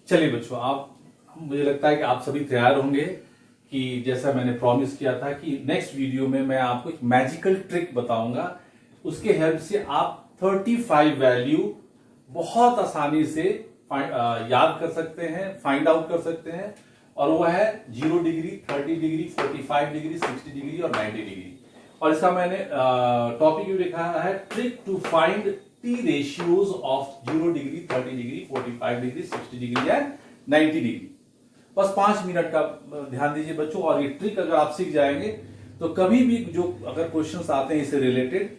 चलिए बच्चों, मुझे लगता है कि आप सभी तैयार होंगे कि जैसा मैंने प्रॉमिस किया था कि नेक्स्ट वीडियो में मैं आपको एक मैजिकल ट्रिक बताऊंगा। उसके हेल्प से आप 35 वैल्यू बहुत आसानी से याद कर सकते हैं, फाइंड आउट कर सकते हैं। और वो है 0 डिग्री, 30 डिग्री, 45 डिग्री, 60 डिग्री और 90 डिग्री। और इसका मैंने टॉपिक भी लिखा है, trick to find T ratios of 0 degree, 30 degree, 45 degree, 60 degree and 90 degree. बस 5 मिनट का ध्यान दीजिए बच्चों। और ये ट्रिक अगर आप सीख जाएंगे तो कभी भी जो अगर क्वेश्चंस आते हैं इससे रिलेटेड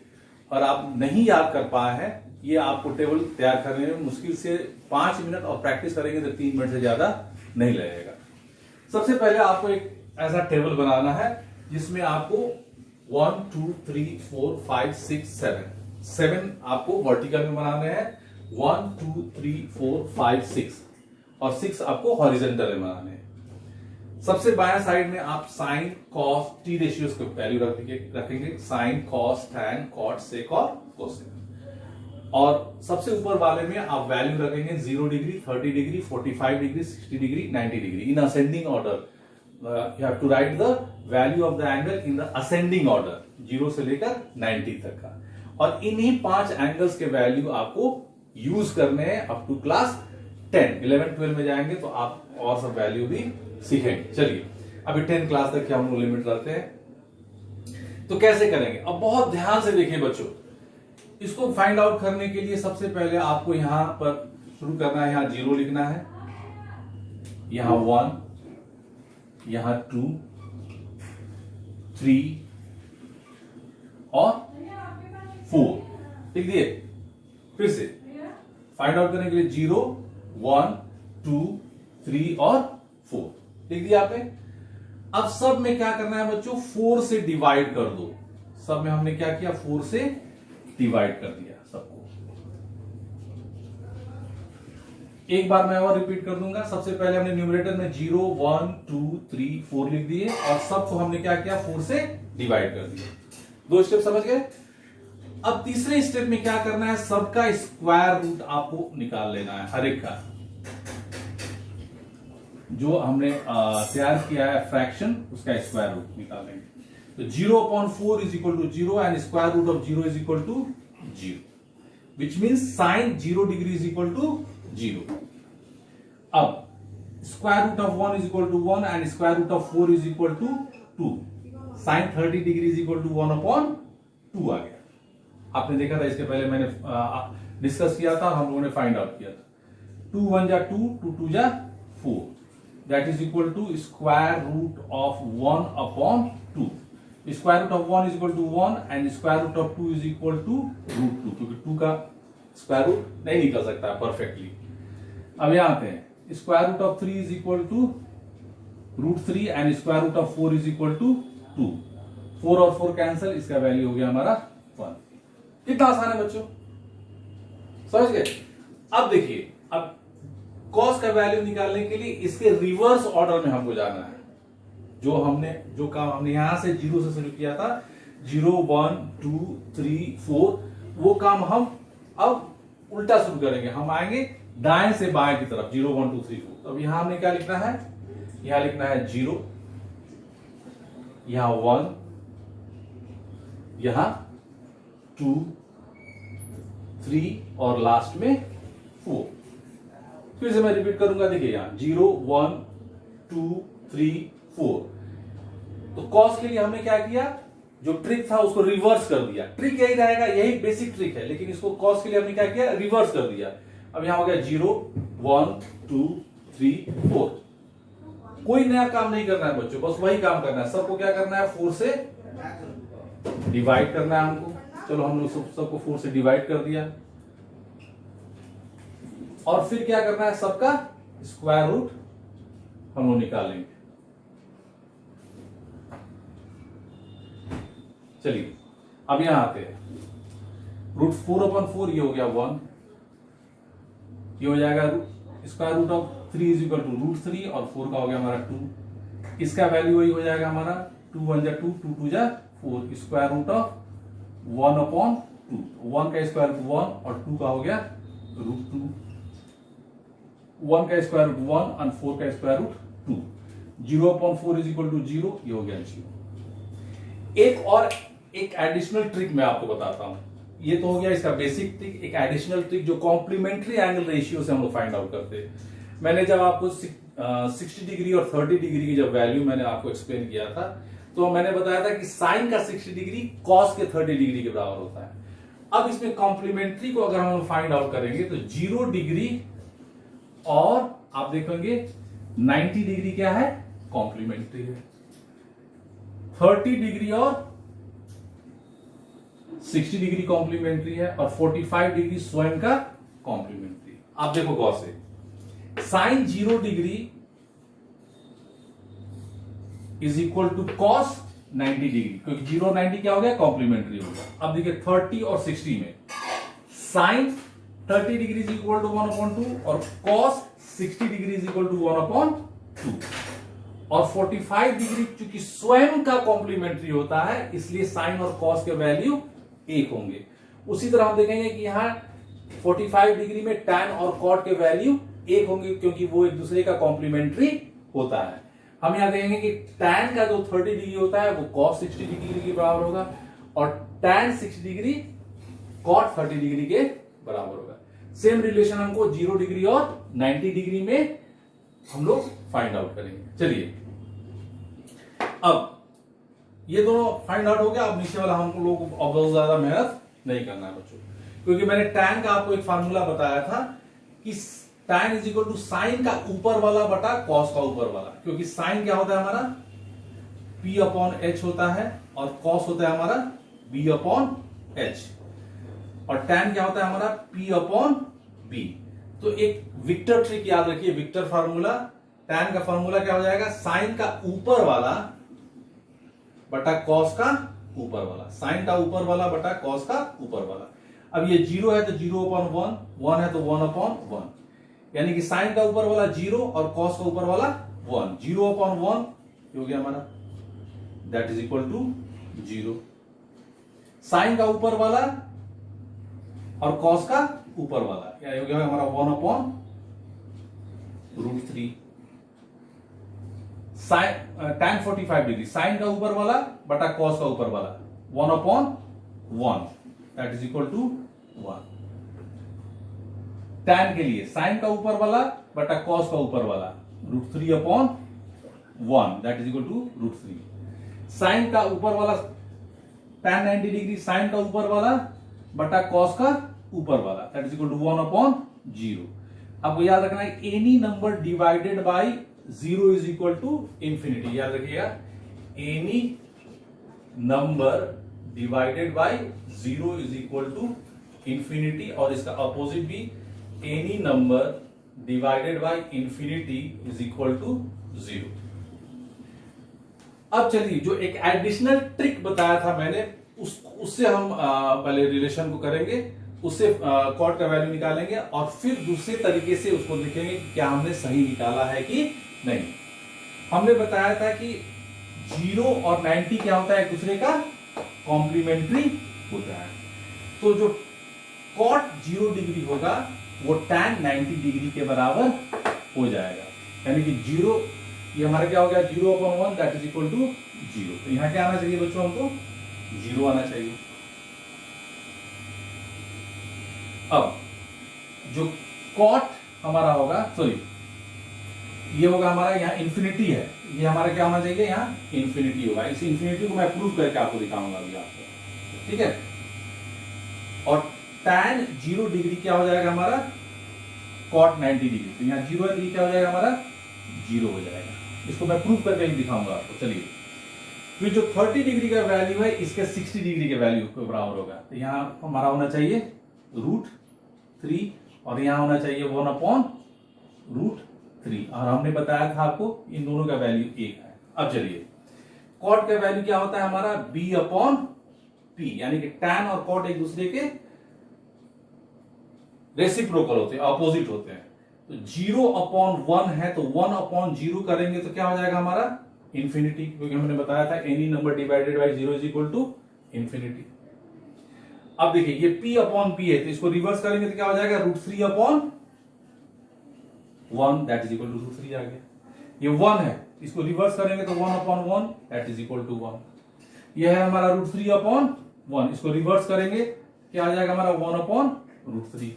और आप नहीं याद कर पाए हैं, ये आपको टेबल तैयार करने में मुश्किल से 5 मिनट और प्रैक्टिस करेंगे तो 3 मिनट से ज्यादा नहीं लगेगा। सबसे पहले आपको एक ऐसा टेबल बनाना है जिसमें आपको 1 2 3 4 5 6 7 आपको वर्टिकल में बनाने हैं। 1 2 3 4 5 6 और 6 आपको हॉरिजॉन्टल में बनाने हैं। सबसे बायां साइड में आप साइन, कॉस, टी रेशियोज के वैल्यू रखेंगे। साइन, कॉस, टैन, कॉट, सेक और कोसेक। और सबसे ऊपर वाले में आप वैल्यू रखेंगे 0 degree, 30 degree, 45 degree, 60 degree, 90 degree in ascending order. You have to write the value of the angle in the ascending order, 0 से लेकर 90 तक का। और इन्हीं 5 एंगल्स के वैल्यू आपको यूज करने हैं अप टू क्लास 10। 11 12 में जाएंगे तो आप और सब वैल्यू भी सीखेंगे। चलिए, अभी 10 क्लास तक हम लोग लिमिट रखते हैं। तो कैसे करेंगे, अब बहुत ध्यान से देखिए बच्चों। इसको फाइंड आउट करने के लिए सबसे पहले आपको यहां पर शुरू करना है। यहां 0 लिखना है, यहां 1, यहां 2, 3 और 4 लिख दिए। फिर से फाइंड आउट करने के लिए 0 1 2 3 और 4 लिख दिया आपने। अब सब में क्या करना है बच्चों, 4 से डिवाइड कर दो। सब में हमने क्या किया, 4 से डिवाइड कर दिया सबको। एक बार मैं और रिपीट कर दूंगा। सबसे पहले हमने न्यूमरेटर में 0 1 2 3 4 लिख दिए और सबको हमने क्या किया, 4 से डिवाइड कर दिया। 2 स्टेप समझ गए। अब तीसरे स्टेप में क्या करना है, सबका स्क्वायर रूट आपको निकाल लेना है। हर एक का जो हमने तैयार किया है फ्रैक्शन, उसका स्क्वायर रूट निकाल लेंगे। तो 0/4 is equal to 0 and square root of 0 is equal to 0, which means sine 0 degree is equal to 0। अब square root of 1 is equal to 1 and square root of 4 is equal to 2। Sine 30 degree is equal to 1/2 आ गया। आपने देखा था, इसके पहले मैंने discuss किया था, हम लोगों ने फाइंड आउट किया था। 2 1 जा 2, 2 2 जा 4, that is equal to square root of 1/2। Square root of 1 is equal to 1 and square root of 2 is equal to √2, क्योंकि 2 का स्क्वायर रूट नहीं निकल सकता परफेक्टली। अब यहां पे square root of 3 is equal to √3 and square root of 4 is equal to 2। 4 और 4 cancel, इसका वैल्यू हो गया हमारा 1। कितना आसान है बच्चों, समझ गए। अब देखिए, अब कॉस का वैल्यू निकालने के लिए इसके रिवर्स ऑर्डर में हमको जाना है। जो काम हमने यहां से 0 से शुरू किया था, 0 1 2 3 4, वो काम हम अब उल्टा शुरू करेंगे। हम आएंगे दाएं से बाएं की तरफ, 0 1 2 3 4। अब यहां हमने क्या लिखना है, यहां लिखना है 0, यहां 1, यहां 2 3 और लास्ट में 4। फिर से मैं रिपीट करूंगा, देखिए यहां 0 1 2 3 4। तो कॉस के लिए हमने क्या किया, जो ट्रिक था उसको रिवर्स कर दिया। ट्रिक यही रहेगा, यही बेसिक ट्रिक है, लेकिन इसको कॉस के लिए हमने क्या किया, रिवर्स कर दिया। अब यहां हो गया 0 1 2 3 4। कोई नया काम नहीं करना है बच्चों, बस वही काम करना है। सबको क्या करना है, 4 से डिवाइड करना है हमको। चलो हम लोग सबको 4 से डिवाइड कर दिया। और फिर क्या करना है, सबका स्क्वायर रूट हम लोग निकालेंगे। चलिए अब यहां आते हैं। √4/4 ये हो गया 1, ये हो जाएगा square root of 3 is equal to √3 और 4 का हो गया हमारा 2। इसका वैल्यू वही हो जाएगा हमारा 2 1 जा 2, 2 2 जा 4, स्क्वायर रूट ऑफ 1/2। 1 का स्क्वायर रूट 1 और 2 का हो गया √2। 1 का स्क्वायर रूट 1 और 4 का square root 2। 0/4 is equal to 0, ये हो गया 0। एक एडिशनल ट्रिक मैं आपको बताता हूं। ये तो हो गया इसका बेसिक ट्रिक। एक एडिशनल ट्रिक जो कॉम्प्लीमेंट्री एंगल रेशियो से हम लोग फाइंड आउट करते हैं। मैंने जब आपको 60 डिग्री और 30 डिग्री की जब वैल्यू मैंने आपको एक्सप्लेन किया था, तो मैंने बताया था कि साइन का 60 डिग्री कॉस के 30 डिग्री के बराबर होता है। अब इसमें कॉम्प्लीमेंट्री को अगर हम फाइंड आउट करेंगे तो 0 डिग्री और आप देखेंगे 90 डिग्री क्या है, कॉम्प्लीमेंट्री है। 30 डिग्री और 60 डिग्री कॉम्प्लीमेंट्री है और 45 डिग्री स्वयं का कॉम्प्लीमेंट्री। आप देखो गौर से, sine 0 degree is equal to cos 90 degree, क्योंकि 0 90 क्या हो गया, कॉम्प्लीमेंट्री हो गया। अब देखिए 30 और 60 में sine 30 degree is equal to 1/2 और cos 60 degree is equal to 1/2 और 45 डिग्री चूंकि स्वयं का कॉम्प्लीमेंट्री होता है, इसलिए साइन और कॉस के वैल्यू 1 होंगे। उसी तरह हम देखेंगे कि यहां 45 डिग्री में टैन और कॉट के वैल्यू 1 होंगे, क्योंकि वो एक दूसरे का कॉम्प्लीमेंट्री होता है। हम यहां देखेंगे कि टैन का जो 30 डिग्री होता है वो कॉस 60 डिग्री के बराबर होगा और टैन 60 डिग्री कॉट 30 डिग्री के बराबर होगा। सेम रिलेशन हमको 0 डिग्री और 90 डिग्री में हम लोग फाइंड आउट करेंगे। चलिए, अब ये दोनों फाइंड आउट हो गया। अब नीचे वाला हम लोग अब बहुत ज्यादा मेहनत नहीं करना है बच्चों, क्योंकि मैंने टैन का आपको एक फार्मूला बताया था कि tan is equal to sine का ऊपर वाला बटा कॉस का ऊपर वाला। क्योंकि साइन क्या होता है हमारा, P/H होता है और कॉस होता है हमारा B/H और टैन क्या होता है हमारा P/B। तो एक विक्टर ट्रिक याद रखिए, विक्टर फार्मूला। टैन का फार्मूला क्या हो जाएगा, साइन का ऊपर वाला बटा कॉस का ऊपर वाला। साइन का ऊपर वाला बटा कॉस का ऊपर वाला। अब ये 0 है तो 0/1, 1 है तो 1/1, यानी कि साइन का ऊपर वाला 0 और कॉस का ऊपर वाला 1। 0/1 हो गया हमारा, that is equal to 0। Sine का ऊपर वाला और कॉस का ऊपर वाला यानी हो गया हमारा 1/√3। टैन 45 डिग्री, साइन का ऊपर वाला बटा कॉस का ऊपर वाला 1/1, that is equal to 1। Tan के लिए साइन का ऊपर वाला बटा कॉस का ऊपर वाला √3/1, that is equal to √3। Sine का ऊपर वाला टैन 90 डिग्री, साइन का ऊपर वाला बटा कॉस का ऊपर वाला, दैट इज इक्वल टू 1/0। अब याद रखना है, any number divided by 0 is equal to infinity. याद रखिएगा, any number divided by 0 is equal to infinity, और इसका अपोजिट भी any number divided by infinity is equal to 0। अब चलिए, जो एक एडिशनल ट्रिक बताया था मैंने, उससे हम पहले रिलेशन को करेंगे, उससे कॉट का वैल्यू निकालेंगे और फिर दूसरे तरीके से उसको देखेंगे कि क्या हमने सही निकाला है कि नहीं। हमने बताया था कि 0 और 90 क्या होता है, एक दूसरे का कॉम्प्लीमेंट्री होता है। तो जो कॉट 0 डिग्री होगा वो टैन 90 डिग्री के बराबर हो जाएगा, यानी कि 0 ये हमारा क्या हो गया, 0/1, दैट इज इक्वल टू 0। तो यहां क्या आना चाहिए बच्चों, हमको 0 आना चाहिए। अब जो कॉट हमारा होगा, सॉरी ये होगा हमारा, यहाँ इंफिनिटी है, ये हमारा क्या होना चाहिए, यहाँ इंफिनिटी होगा। इस इंफिनिटी को मैं प्रूव करके आपको दिखाऊंगा अभी आपको, ठीक है। और टैन 0 डिग्री क्या हो जाएगा हमारा, कॉट 90 डिग्री। तो यहाँ 0 है तो ये क्या हो जाएगा हमारा, 0 हो जाएगा। इसको मैं प्रूव करके ही दिखाऊंगा आपको। चलिए, फिर जो 30 डिग्री का वैल्यू है इसके 60 डिग्री के वैल्यू के बराबर होगा। तो यहाँ हमारा होना चाहिए √3 और यहाँ होना चाहिए 1/√3, और हमने बताया था आपको इन दोनों का वैल्यू 1 है। अब चलिए, कॉट का वैल्यू क्या होता है हमारा, B/P, यानी कि टैन और कॉट एक दूसरे के रेसिप्रोकल होते हैं, अपोजिट होते हैं। तो 0/1 है तो 1/0 करेंगे तो क्या हो जाएगा हमारा, इंफिनिटी, क्योंकि हमने बताया था any number divided by 0 is equal to infinity. अब देखिए, ये P/P है तो इसको रिवर्स करेंगे तो क्या हो जाएगा, √3/, 1 that is equal to root 3 आ गया। ये 1 है, इसको रिवर्स करेंगे तो 1 upon 1 that is equal to 1। यह है हमारा रूट 3 अपॉन 1, इसको रिवर्स करेंगे क्या आ जाएगा हमारा 1 अपॉन रूट 3।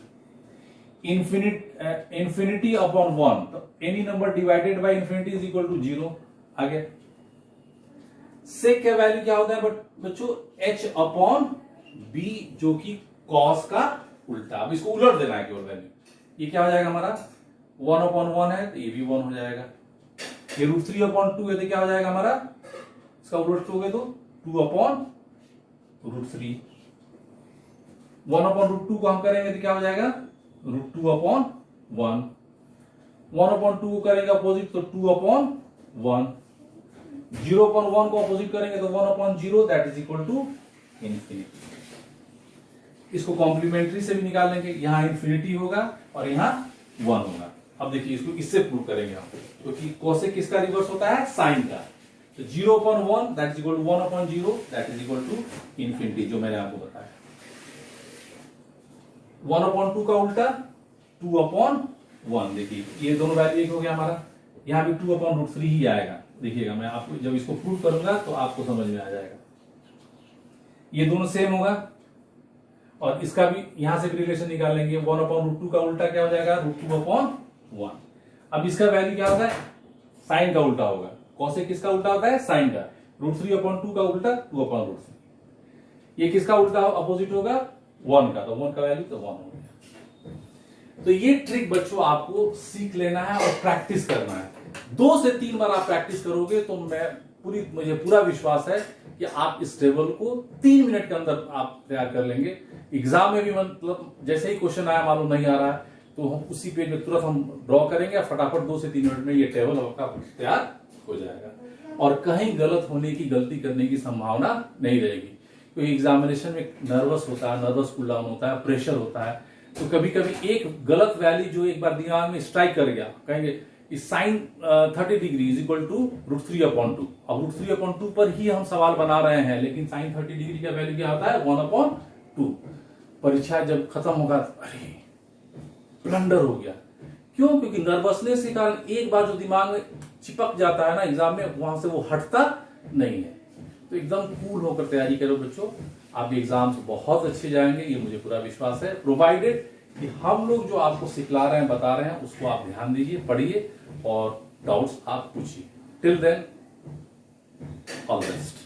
इंफिनिटी अपॉन 1, तो any number divided by infinity is equal to 0 आ गया। सेक का वैल्यू क्या होता है बच्चों, h अपॉन b, जो कि cos का उल्टा। अब इसको उलट देना है केवल वैल्यू, ये क्या हो जाएगा हमारा 1 अपॉन 1 है तो ये भी 1 हो जाएगा। ये रूट 3 अपॉन 2 है तो क्या हो जाएगा हमारा, इसका उलट करोगे तो 2 अपॉन रूट 3। 1 अपॉन रूट 2 को हम करेंगे तो क्या हो जाएगा रूट 2 अपॉन 1। 1 अपॉन 2 को करेंगे अपोजिट तो 2 अपॉन 1। 0 अपॉन 1 को अपोजिट करेंगे तो 1 upon 0 that is equal to infinity. इसको कॉम्प्लीमेंट्री से भी निकाल लेंगे, यहां इंफिनिटी होगा और यहां 1 होगा। अब देखिए इसको इससे प्रूव करेंगे हम, क्योंकि कोसेक किसका रिवर्स होता है, साइन का। तो 0 upon 1 that is equal to 1 upon 0 that is equal to infinity, जो मैंने आपको बताया। 1 अपॉन 2 का उल्टा 2 अपॉन 1। देखिए ये दोनों वैल्यू एक हो गया हमारा, यहां भी 2 अपॉन रूट 3 ही आएगा। देखिएगा मैं आपको जब इसको प्रूव करूंगा तो आपको समझ में आ जाएगा। ये दोनों सेम होगा और इसका भी यहां से भी रिलेशन निकाल लेंगे। 1 अपॉन रूट 2 का उल्टा क्या हो जाएगा रूट 2 अपॉन 1। अब इसका वैल्यू क्या होता है, साइन का उल्टा होगा। कोसेक किसका उल्टा होता है, साइन का। रूट 3 अपॉन 2 का उल्टा 2 अपॉन रूट 3। ये किसका उल्टा अपोजिट होगा 1 का, तो 1 का वैल्यू तो 1 हो गया। तो ये ट्रिक बच्चों आपको सीख लेना है और प्रैक्टिस करना है। 2 से 3 बार आप प्रैक्टिस करोगे तो मुझे पूरा विश्वास है कि आप इस टेबल को 3 मिनट के अंदर आप तैयार कर लेंगे। एग्जाम में भी मतलब जैसे ही क्वेश्चन आया मालूम नहीं आ रहा है तो हम उसी पेज में तुरंत हम ड्रॉ करेंगे, फटाफट 2 से 3 मिनट में ये टेबल आपका तैयार हो जाएगा और कहीं गलती करने की संभावना नहीं रहेगी। क्योंकि एग्जामिनेशन में नर्वस होता है, नर्वस कूल डाउन होता है, प्रेशर होता है, तो कभी कभी एक गलत वैल्यू जो एक बार दिमाग में स्ट्राइक कर गया, कहेंगे sine 30 degree is equal to root 3 upon 2। अब रूट 3 अपॉन 2 पर ही हम सवाल बना रहे हैं, लेकिन साइन 30 डिग्री का वैल्यू क्या होता है 1 अपॉन 2। परीक्षा जब खत्म होगा अरे ब्लंडर हो गया, क्यों, क्योंकि नर्वसनेस के कारण एक बार जो दिमाग में चिपक जाता है ना एग्जाम में, वहां से वो हटता नहीं है। तो एकदम कूल होकर तैयारी करो बच्चों, आप एग्जाम्स बहुत अच्छे जाएंगे, ये मुझे पूरा विश्वास है। प्रोवाइडेड कि हम लोग जो आपको सिखला रहे हैं, बता रहे हैं, उसको आप ध्यान दीजिए, पढ़िए और डाउट्स आप पूछिए। Till then all the best.